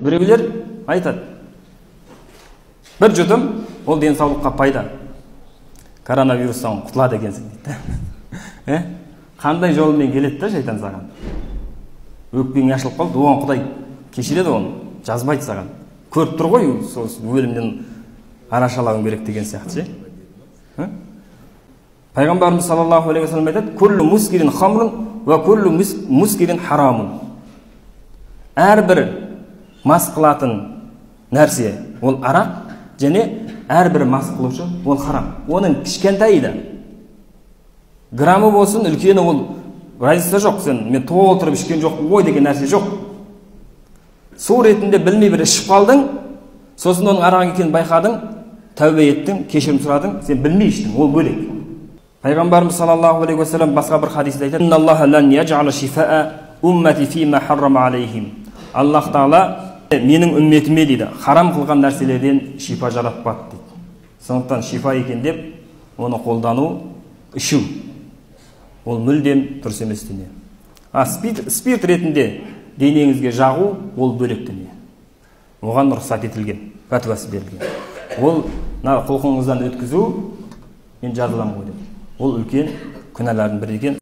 Біреулер айтады, бір жұтым ол денсаулыққа пайда, коронавирустан құтылады екенсің дейді. Қандай жолымен келеді да шайтан саған? Өкпең ашылып қалды, оған Құдай кешіреді, оны жазбайды саған. Көріп тұр ғой, сол өлімнен арашалауың керек деген сияқты. Пайғамбарымыз саллаллаху алейхи ва саллям айтады: "Күллу мускирин хамрун ва күллу мускирин харамун." Әрбір мас қылатын нәрсе ол арақ, және әрбір мас қылушы ол харам. Оның кішкентайы да граммы болсын, үлкені ол разница жоқ. Сен мен толтырып ішкен жоқпын ғой деген нәрсе жоқ. Су ретінде білмей бір ішіп қалдың, сосын оның арақ екенін байқадың, тәубе еттің, кешірім сұрадың, сен білмей іштің, ол бөлек. Пайғамбарымыз саллаллаху алейхи ва саллям басқа бір хадисте айтады: "Инналлаха лан яджала шифаа уммати фима харрама алейхим." Аллах Тағала менің үмметіме дейді, харам қылған нәрселерден шифа жаратпады дейді. Сондықтан шифа екен деп оны қолдану, ішу ол мүлдем дұрыс емес дүние. Спирт ретінде денеңізге жағу ол бөлек дүние. Оған рұқсат етілген, пәтуасы берілген. Ол құлқыңыздан өткізу мен жазыламын ғой деп. Ол үлкен күнәлардың бірі екен.